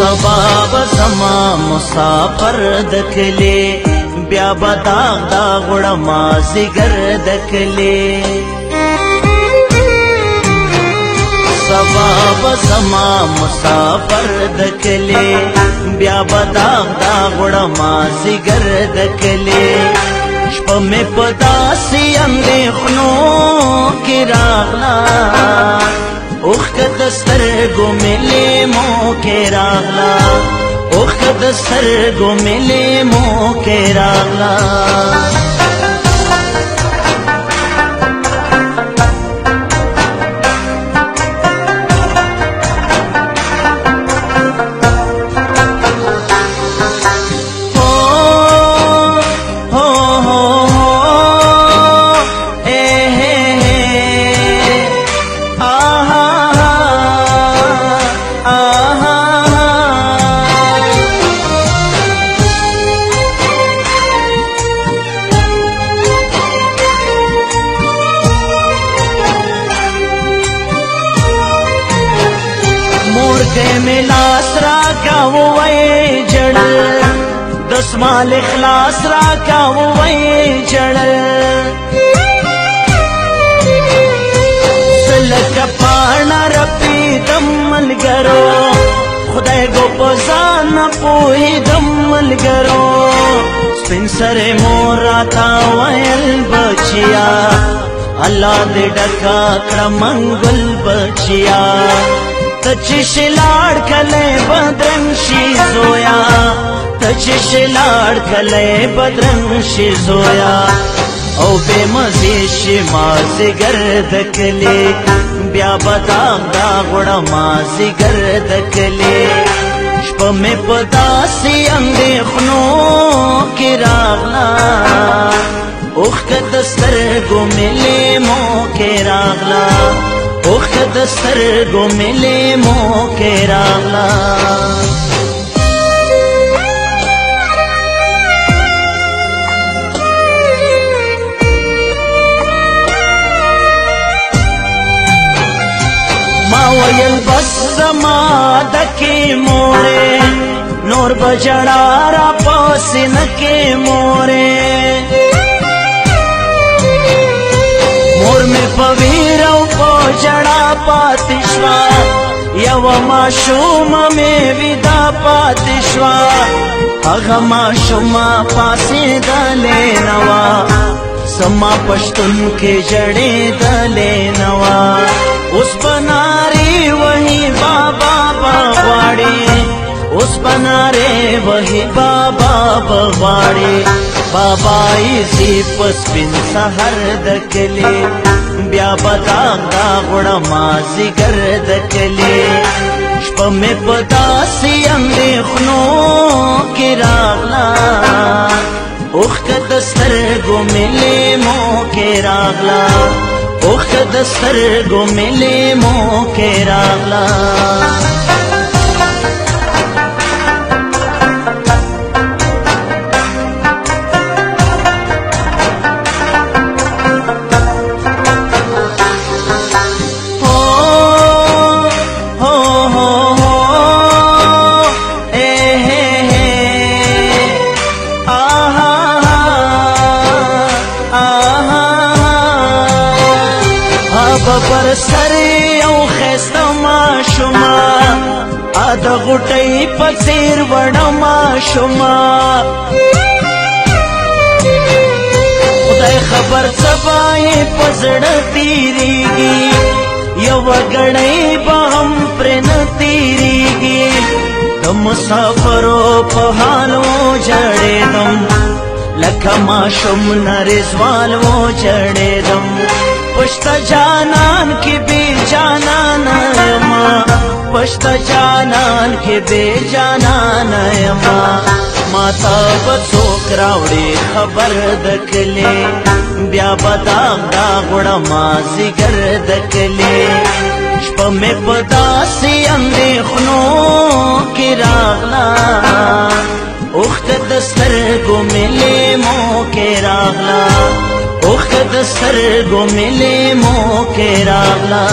سباب زما مسافر دکلے بیا بداغ دا غڑا مازگر دکلے سباب زما مسافر دکلے بیا بداغ دا غڑا مازگر دکلے شپا میں پداسی اندیخنو کی راغلا اوخت سترگو ملے مو کے راغلا اوخت سترگو ملے مو کے راغلا ملاس را کا وے جڑل دسمال اخلاص را کا وے جڑل سلک پانا رپی دم ملگرو خدای گو پزان پوہی دم ملگرو سپن سر مورا تا ویل بچیا اللہ دے ڈکا کرمنگل بچیا تچش لاڑ کلے بدرنگ شی زویا تچش لاڑ کلے بدرنگ شی زویا او بے مزیش مازی گردکلے بیا بداغ دا غڑا مازی گردکلے شپا میں پداسی اندیخنو کی راغلا اوخت سترگو ملے مو کے راغلا اوخت سترگو ملے مو کے راغلا ما ویل بس زما دکی مورے نور بجڑا را پاسن کے مورے مور میں پویر او پوجڑا پاتشوا یو معشوم میں ودا پاتشوا اغا معشوم پاسی دلے نوا سما پشتن کے جڑے دلے نوا اس بنارے وہی بابا بغواڑی اس بنارے وہی بابا بغواڑی بابا ایزی پس بن سہر دکلے بیا بداغ دا غڑا مازی گردکلے شپا میں پداسی اندیخنو کی راغلا اوخت سترگو ملے مو کے راغلا اوخت سترگو ملے مو کے راغلا پر سری او خیستا ما شما آدھا غٹی پسیر وڑا ما شما خدای خبر سبائی پزڑ تیری گی یو گڑی با ہم پرن تیری گی دم مسافرو پہالو جڑے دم لکھا ما شم نرزوالو جڑے دم پشتا جانان کی بے جانان یما پشتا جانان کی بے جانان یما ماتا بسوک راوڑی خبر دکلے بیا بداغ دا غڑا مازی گردکلے شپا میں پداسی اندیخنو کی راغلا اوخت سترگو ملے مو کے راغلا اوخت سترگو ملے مو کے راغلا